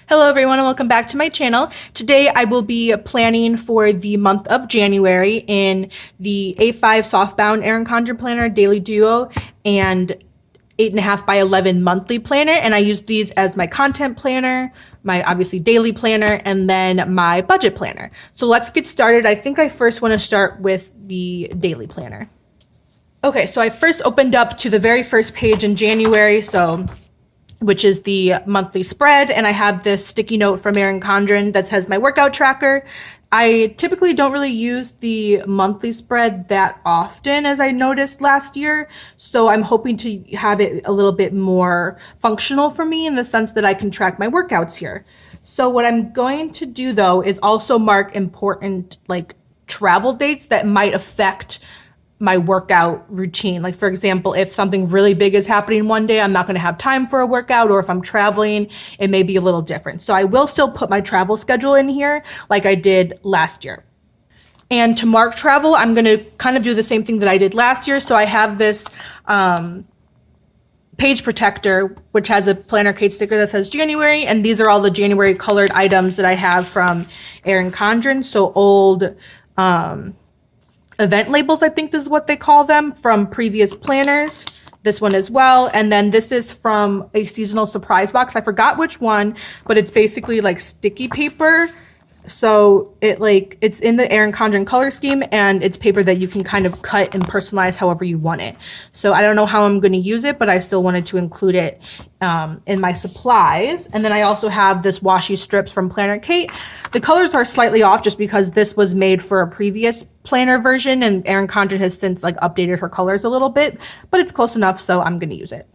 Hello everyone and welcome back to my channel. Today I will be planning for the month of January in the A5 Softbound Erin Condren Planner Daily Duo and 8.5 by 11 monthly planner, and I use these as my content planner, my obviously daily planner, and then my budget planner. So let's get started. I think I first want to start with the daily planner. Okay, so I first opened up to the very first page in January, which is the monthly spread, and I have this sticky note from Erin Condren that says my workout tracker. I typically don't really use the monthly spread that often, as I noticed last year, so I'm hoping to have it a little bit more functional for me in the sense that I can track my workouts here. So what I'm going to do though is also mark important travel dates that might affect my workout routine. Like for example, if something really big is happening one day, I'm not going to have time for a workout, or if I'm traveling, it may be a little different. So I will still put my travel schedule in here like I did last year. And to mark travel, I'm going to kind of do the same thing that I did last year. So I have this page protector, which has a Planner Kate sticker that says January, and these are all the January colored items that I have from Erin Condren. So old event labels, I think this is what they call them, from previous planners. This one as well. And then this is from a seasonal surprise box. I forgot which one, but it's basically like sticky paper. So it's in the Erin Condren color scheme, and it's paper that you can kind of cut and personalize however you want it. So I don't know how I'm going to use it, but I still wanted to include it in my supplies. And then I also have this washi strips from Planner Kate. The colors are slightly off just because this was made for a previous planner version, and Erin Condren has since updated her colors a little bit, but it's close enough, so I'm going to use it.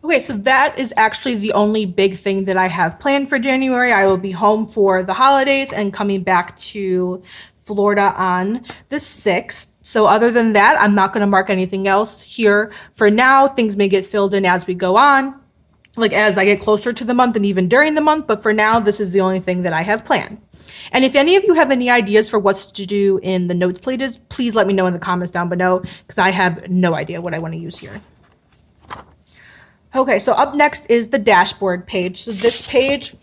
Okay, so that is actually the only big thing that I have planned for January. I will be home for the holidays and coming back to Florida on the 6th. So other than that, I'm not going to mark anything else here for now. Things may get filled in as we go on, as I get closer to the month and even during the month. But for now, this is the only thing that I have planned. And if any of you have any ideas for what's to do in the notes pages, please let me know in the comments down below, because I have no idea what I want to use here. Okay, so up next is the dashboard page. So this page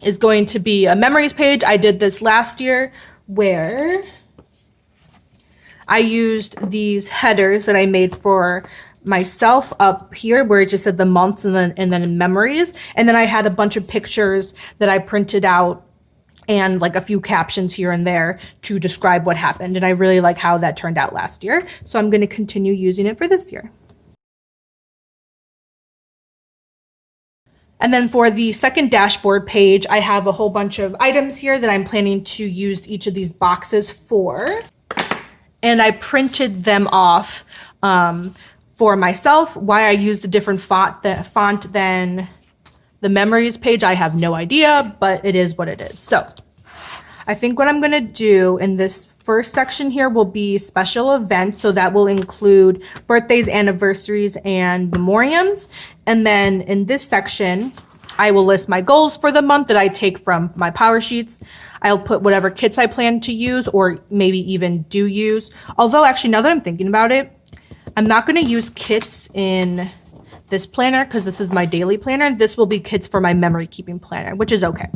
is going to be a memories page. I did this last year where I used these headers that I made for myself up here where it just said the months and then memories. And then I had a bunch of pictures that I printed out and a few captions here and there to describe what happened. And I really like how that turned out last year. So I'm going to continue using it for this year. And then for the second dashboard page, I have a whole bunch of items here that I'm planning to use each of these boxes for. And I printed them off for myself. Why I used a different font than the memories page, I have no idea, but it is what it is. So I think what I'm going to do in this first section here will be special events. So that will include birthdays, anniversaries, and memoriams. And then in this section, I will list my goals for the month that I take from my power sheets. I'll put whatever kits I plan to use or maybe even do use. Although actually, now that I'm thinking about it, I'm not going to use kits in this planner because this is my daily planner. This will be kits for my memory keeping planner, which is okay.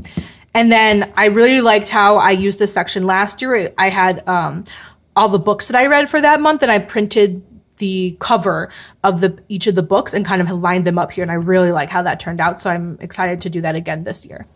And then I really liked how I used this section last year. I had all the books that I read for that month, and I printed the cover of each of the books and kind of lined them up here. And I really like how that turned out. So I'm excited to do that again this year.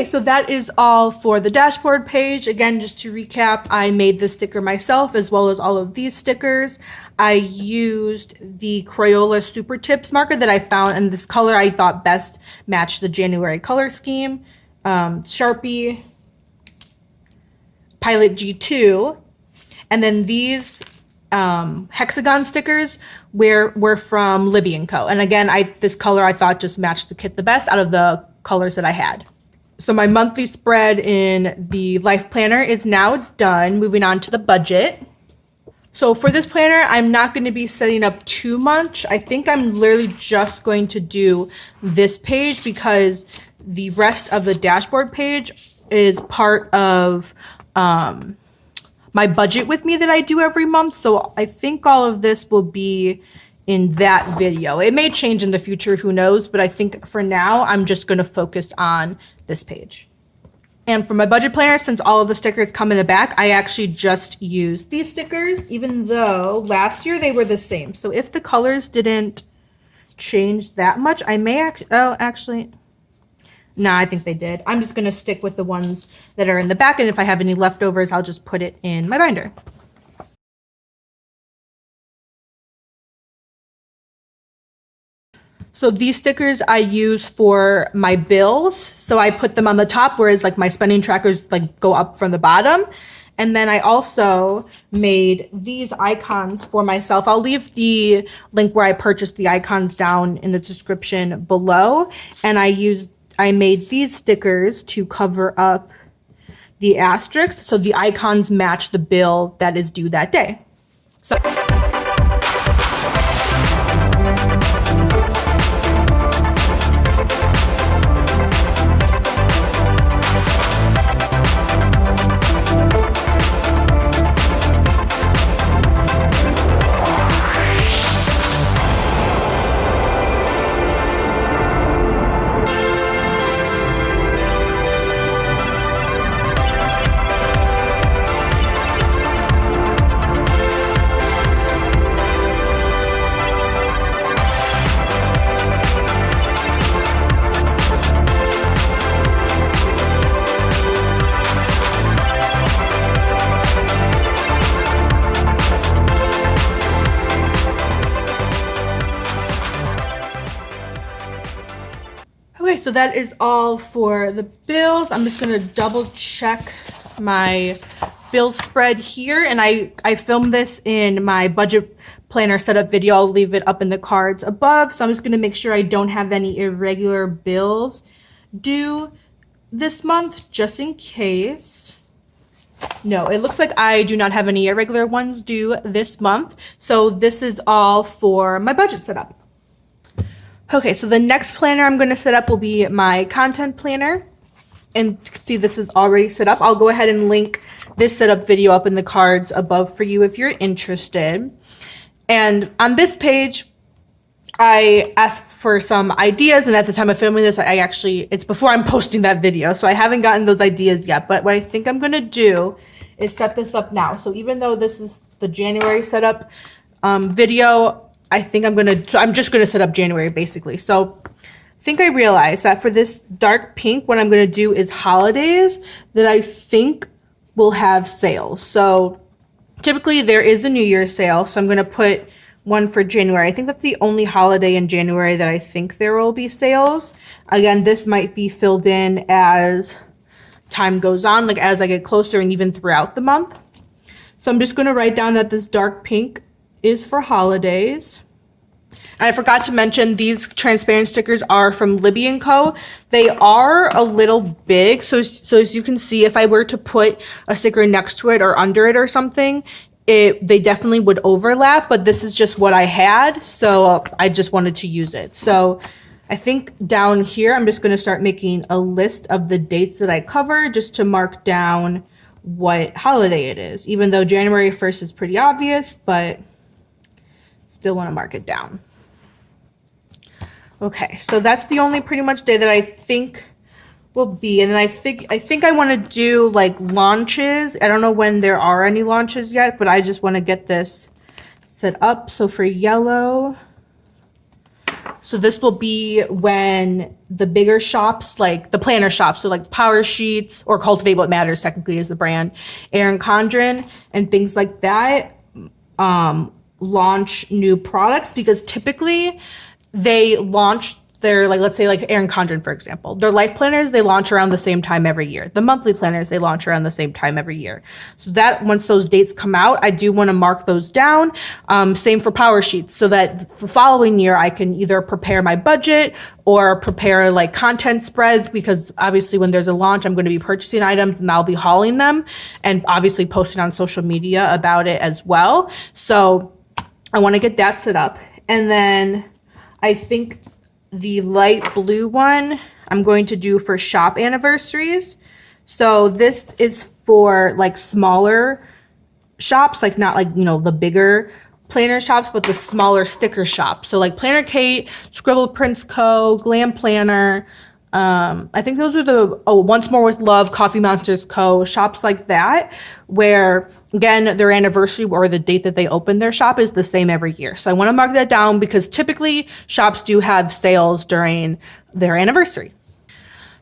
Okay, so that is all for the dashboard page. Again, just to recap, I made this sticker myself as well as all of these stickers. I used the Crayola Super Tips marker that I found, and this color I thought best matched the January color scheme. Sharpie, Pilot G2, and then these hexagon stickers were from Libby & Co. And again, this color I thought just matched the kit the best out of the colors that I had. So my monthly spread in the life planner is now done. Moving on to the budget. So for this planner, I'm not going to be setting up too much. I think I'm literally just going to do this page because the rest of the dashboard page is part of my budget with me that I do every month. So I think all of this will be in that video. It may change in the future, who knows, but I think for now, I'm just going to focus on this page. And for my budget planner, since all of the stickers come in the back, I actually just used these stickers, even though last year they were the same. So if the colors didn't change that much, I may actually, no, I think they did. I'm just going to stick with the ones that are in the back, and if I have any leftovers, I'll just put it in my binder. So these stickers I use for my bills. So I put them on the top, whereas like my spending trackers like go up from the bottom. And then I also made these icons for myself. I'll leave the link where I purchased the icons down in the description below. And I made these stickers to cover up the asterisks, so the icons match the bill that is due that day. So okay, so that is all for the bills. I'm just going to double check my bill spread here. And I filmed this in my budget planner setup video. I'll leave it up in the cards above. So I'm just going to make sure I don't have any irregular bills due this month, just in case. No, it looks like I do not have any irregular ones due this month. So this is all for my budget setup. Okay, so the next planner I'm going to set up will be my content planner. And see, this is already set up. I'll go ahead and link this setup video up in the cards above for you if you're interested. And on this page, I asked for some ideas, and at the time of filming this, it's before I'm posting that video, so I haven't gotten those ideas yet. But what I think I'm going to do is set this up now. So even though this is the January setup video, I'm just going to set up January basically. So I think I realized that for this dark pink, what I'm going to do is holidays that I think will have sales. So typically there is a New Year's sale. So I'm going to put one for January. I think that's the only holiday in January that I think there will be sales. Again, this might be filled in as time goes on, like as I get closer and even throughout the month. So I'm just going to write down that this dark pink is for holidays. And I forgot to mention these transparent stickers are from Libby & Co. They are a little big. So as you can see, if I were to put a sticker next to it or under it or something, they definitely would overlap, but this is just what I had. So I just wanted to use it. So I think down here, I'm just going to start making a list of the dates that I cover just to mark down what holiday it is, even though January 1st is pretty obvious, but still want to mark it down. Okay, so that's the only pretty much day that I think will be. And then I think I want to do like launches. I don't know when there are any launches yet, but I just want to get this set up. So for yellow, So this will be when the bigger shops, like the planner shops, so like Power Sheets or Cultivate What Matters technically is the brand, Erin Condren and things like that, launch new products, because typically they launch their, like, let's say like Erin Condren, for example, their life planners, they launch around the same time every year. The monthly planners, they launch around the same time every year. So that once those dates come out, I do want to mark those down. Same for Power Sheets, so that the following year I can either prepare my budget or prepare like content spreads, because obviously when there's a launch, I'm going to be purchasing items and I'll be hauling them and obviously posting on social media about it as well. So I want to get that set up. And then I think the light blue one I'm going to do for shop anniversaries. So this is for like smaller shops, like not like, you know, the bigger planner shops, but the smaller sticker shops. So like Planner Kate, Scribble Prints Co., Glam Planner. I think those are the, Once More with Love, Coffee Monsters Co., shops like that, where again, their anniversary or the date that they open their shop is the same every year. So I want to mark that down because typically shops do have sales during their anniversary.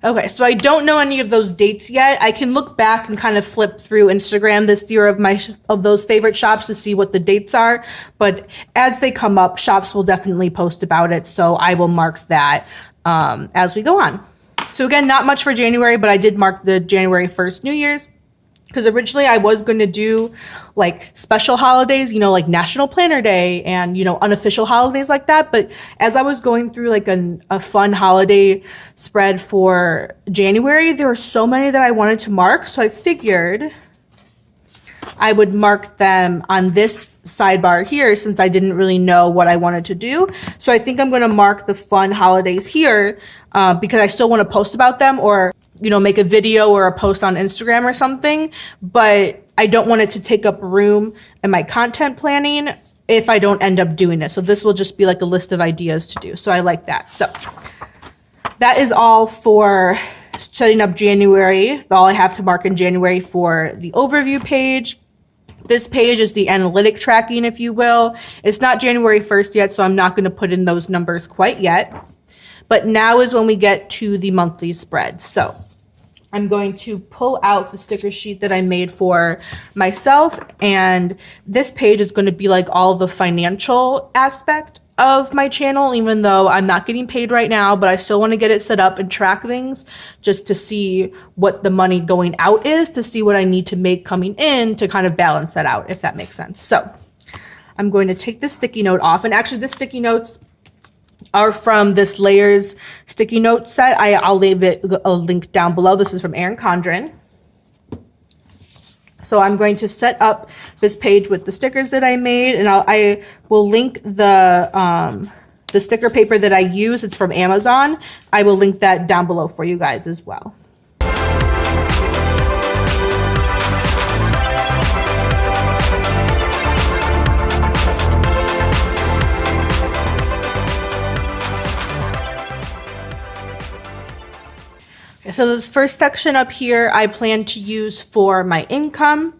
Okay, so I don't know any of those dates yet. I can look back and kind of flip through Instagram this year of those favorite shops to see what the dates are. But as they come up, shops will definitely post about it. So I will mark that as we go on. So again, not much for January, but I did mark the January 1st New Year's, because originally I was going to do like special holidays, you know, like National Planner Day and, you know, unofficial holidays like that. But as I was going through like a fun holiday spread for January, there were so many that I wanted to mark. So I figured I would mark them on this sidebar here, since I didn't really know what I wanted to do. So I think I'm going to mark the fun holidays here because I still want to post about them, or, you know, make a video or a post on Instagram or something. But I don't want it to take up room in my content planning if I don't end up doing it. So this will just be like a list of ideas to do. So I like that. So that is all for setting up January. All I have to mark in January for the overview page. This page is the analytic tracking, if you will. It's not January 1st yet, so I'm not going to put in those numbers quite yet. But now is when we get to the monthly spread. So I'm going to pull out the sticker sheet that I made for myself. And this page is going to be like all the financial aspect of my channel, even though I'm not getting paid right now, but I still want to get it set up and track things just to see what the money going out is, to see what I need to make coming in to kind of balance that out, if that makes sense. So I'm going to take this sticky note off. And actually the sticky notes are from this Layers sticky note set. I'll leave a link down below. This is from Erin Condren. So I'm going to set up this page with the stickers that I made, and I will link the sticker paper that I use. It's from Amazon. I will link that down below for you guys as well. So this first section up here, I plan to use for my income.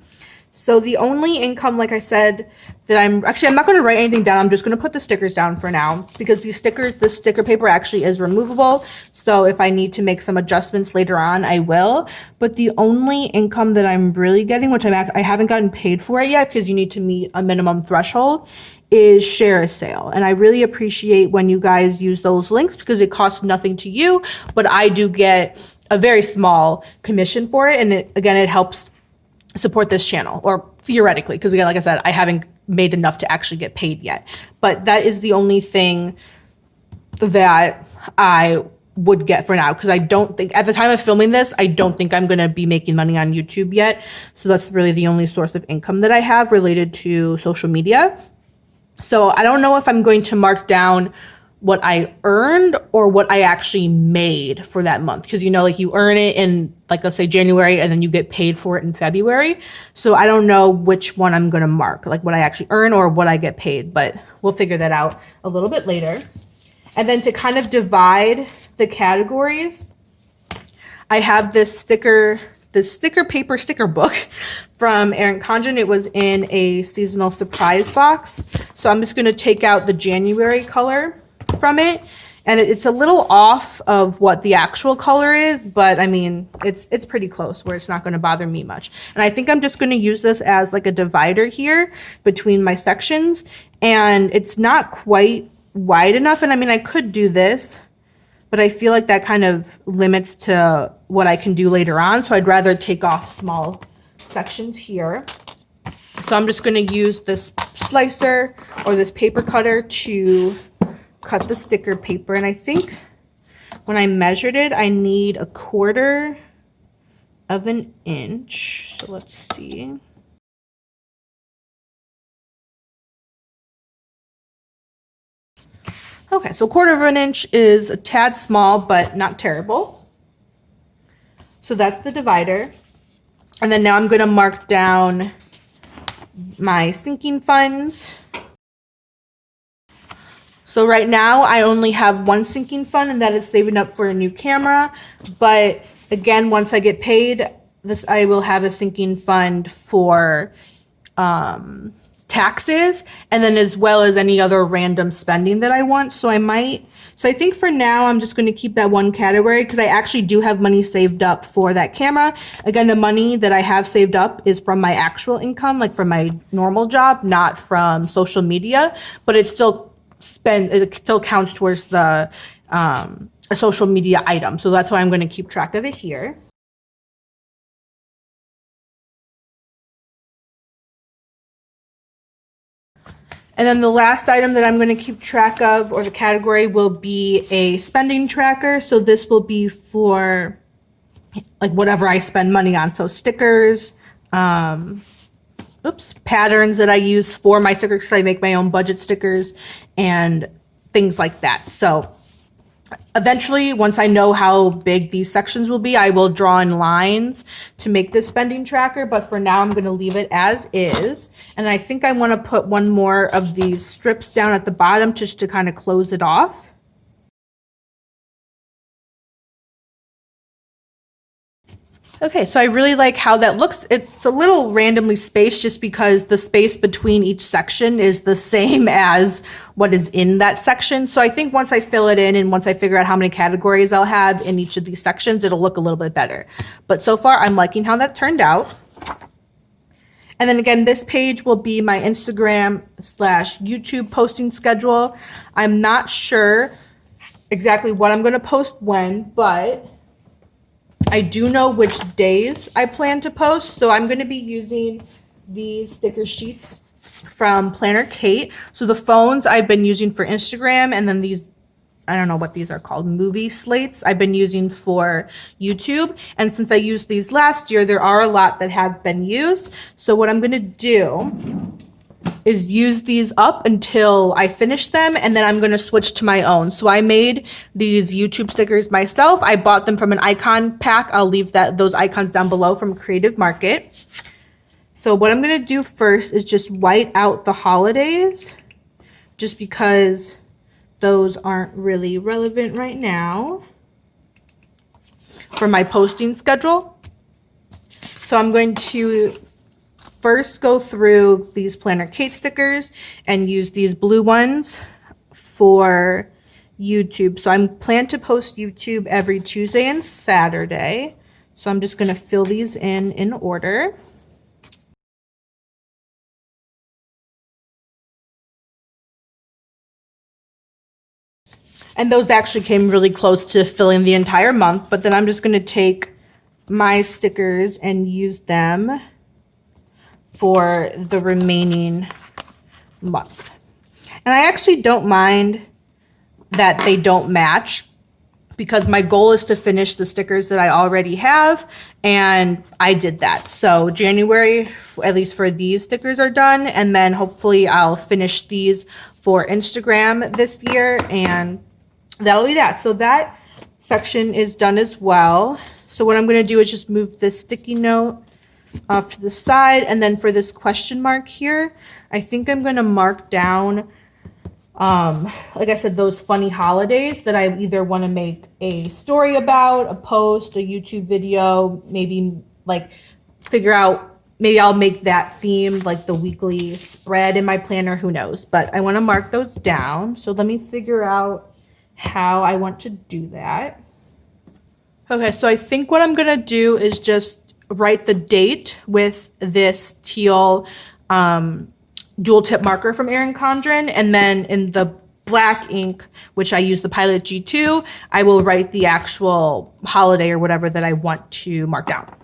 So the only income, like I said, that I'm not going to write anything down. I'm just going to put the stickers down for now, because these stickers, the sticker paper actually is removable. So if I need to make some adjustments later on, I will. But the only income that I'm really getting, which I haven't gotten paid for it yet, because you need to meet a minimum threshold, is Share a Sale. And I really appreciate when you guys use those links, because it costs nothing to you, but I do get a very small commission for it. And it helps support this channel, or theoretically, because again, like I said, I haven't made enough to actually get paid yet. But that is the only thing that I would get for now, because I don't think, at the time of filming this, I don't think I'm going to be making money on YouTube yet. So that's really the only source of income that I have related to social media. So I don't know if I'm going to mark down what I earned or what I actually made for that month. Because, you know, like you earn it in, like, let's say January, and then you get paid for it in February. So I don't know which one I'm going to mark, like what I actually earn or what I get paid, but we'll figure that out a little bit later. And then to kind of divide the categories, I have this sticker paper sticker book from Erin Condren. It was in a seasonal surprise box. So I'm just going to take out the January color from it. And it's a little off of what the actual color is, but I mean, it's pretty close where it's not going to bother me much. And I think I'm just going to use this as like a divider here between my sections. And it's not quite wide enough. And I mean, I could do this, but I feel like that kind of limits to what I can do later on. So I'd rather take off small sections here. So I'm just going to use this slicer or this paper cutter to cut the sticker paper. And I think when I measured it, I need 1/4 of an inch. So let's see. Okay, so 1/4 of an inch is a tad small, but not terrible. So that's the divider. And then now I'm going to mark down my sinking funds. So right now I only have one sinking fund, and that is saving up for a new camera. But again, once I get paid, I will have a sinking fund for taxes, and then as well as any other random spending that I want. So I think for now I'm just going to keep that one category because I actually do have money saved up for that camera. Again, the money that I have saved up is from my actual income, like from my normal job, not from social media, but it still counts towards the a social media item. So that's why I'm going to keep track of it here. And then the last item that I'm going to keep track of, or the category, will be a spending tracker. So this will be for like whatever I spend money on. So stickers, patterns that I use for my stickers, because I make my own budget stickers and things like that. So eventually, once I know how big these sections will be, I will draw in lines to make this spending tracker. But for now, I'm going to leave it as is. And I think I want to put one more of these strips down at the bottom just to kind of close it off. Okay, so I really like how that looks. It's a little randomly spaced just because the space between each section is the same as what is in that section. So I think once I fill it in and once I figure out how many categories I'll have in each of these sections, it'll look a little bit better. But so far, I'm liking how that turned out. And then again, this page will be my Instagram/YouTube posting schedule. I'm not sure exactly what I'm going to post when, but I do know which days I plan to post. So I'm going to be using these sticker sheets from Planner Kate. So the phones I've been using for Instagram, and then these, I don't know what these are called, movie slates, I've been using for YouTube. And since I used these last year, there are a lot that have been used. So what I'm going to do is use these up until I finish them, and then I'm going to switch to my own. So I made these YouTube stickers myself. I bought them from an icon pack. I'll leave those icons down below from Creative Market. So what I'm going to do first is just white out the holidays, just because those aren't really relevant right now for my posting schedule. So I'm going to first go through these Planner Kate stickers and use these blue ones for YouTube. So I plan to post YouTube every Tuesday and Saturday. So I'm just going to fill these in order. And those actually came really close to filling the entire month, but then I'm just going to take my stickers and use them for the remaining month. And I actually don't mind that they don't match, because my goal is to finish the stickers that I already have, and I did that. So January, at least for these stickers, are done, and then hopefully I'll finish these for Instagram this year, and that'll be that. So that section is done as well. So what I'm going to do is just move this sticky note off to the side, and then for this question mark here, I think I'm going to mark down, like I said, those funny holidays that I either want to make a story about, a post, a YouTube video, maybe like figure out maybe I'll make that themed like the weekly spread in my planner, who knows, but I want to mark those down. So let me figure out how I want to do that. Okay, so I think what I'm gonna do is just write the date with this teal dual tip marker from Erin Condren, and then in the black ink, which I use the Pilot G2, I will write the actual holiday or whatever that I want to mark down.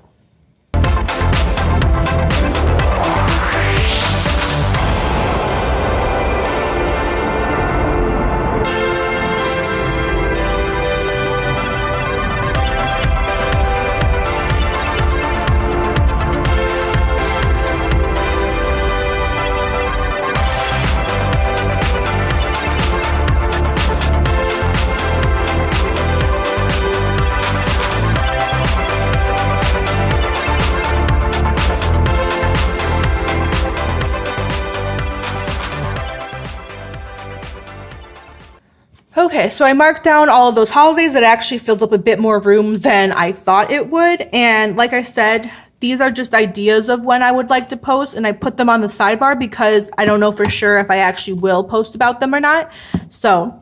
Okay, so I marked down all of those holidays. That actually filled up a bit more room than I thought it would. And like I said, these are just ideas of when I would like to post, and I put them on the sidebar because I don't know for sure if I actually will post about them or not. So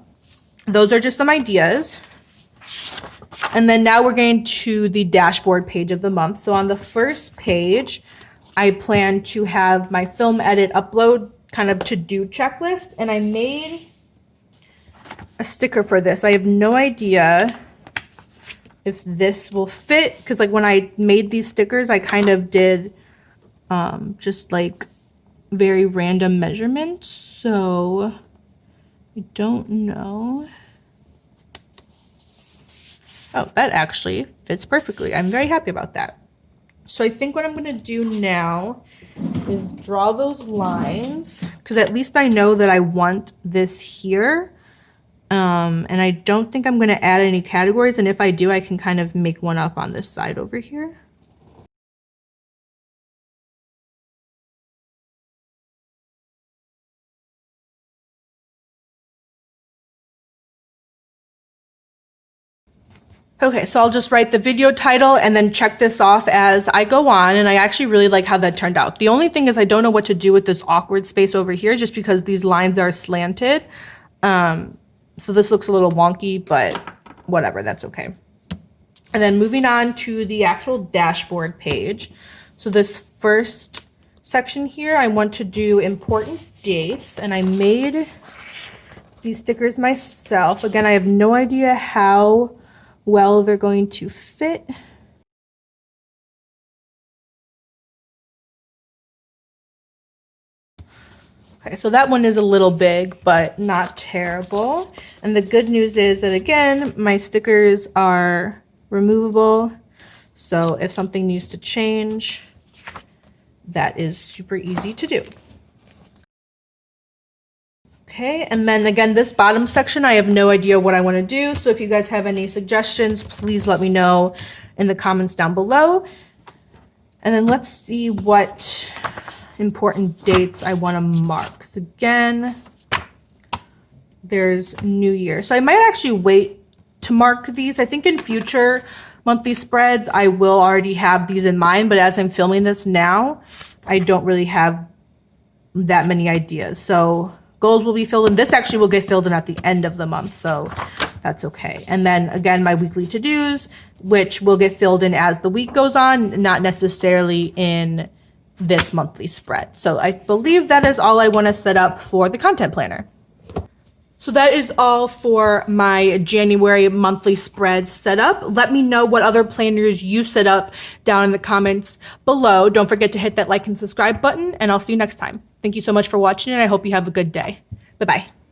those are just some ideas. And then now we're getting to the dashboard page of the month. So on the first page, I plan to have my film edit upload kind of to-do checklist, and I made a sticker for this. I have no idea if this will fit, because like when I made these stickers, I kind of did just like very random measurements, so I don't know. Oh, that actually fits perfectly. I'm very happy about that. So I think what I'm going to do now is draw those lines, because at least I know that I want this here. And I don't think I'm going to add any categories. And if I do, I can kind of make one up on this side over here. Okay, so I'll just write the video title and then check this off as I go on. And I actually really like how that turned out. The only thing is I don't know what to do with this awkward space over here, just because these lines are slanted. So this looks a little wonky, but whatever, that's okay. And then moving on to the actual dashboard page. So this first section here, I want to do important dates, and I made these stickers myself. Again, I have no idea how well they're going to fit. Okay, so that one is a little big, but not terrible. And the good news is that, again, my stickers are removable. So if something needs to change, that is super easy to do. Okay, and then again, this bottom section, I have no idea what I want to do. So if you guys have any suggestions, please let me know in the comments down below. And then let's see what important dates I want to mark. So again, there's New Year. So I might actually wait to mark these. I think in future monthly spreads, I will already have these in mind, but as I'm filming this now, I don't really have that many ideas. So goals will be filled in. This actually will get filled in at the end of the month, so that's okay. And then again, my weekly to-dos, which will get filled in as the week goes on, not necessarily in this monthly spread. So I believe that is all I want to set up for the content planner. So that is all for my January monthly spread setup. Let me know what other planners you set up down in the comments below. Don't forget to hit that like and subscribe button, and I'll see you next time. Thank you so much for watching, and I hope you have a good day. Bye-bye.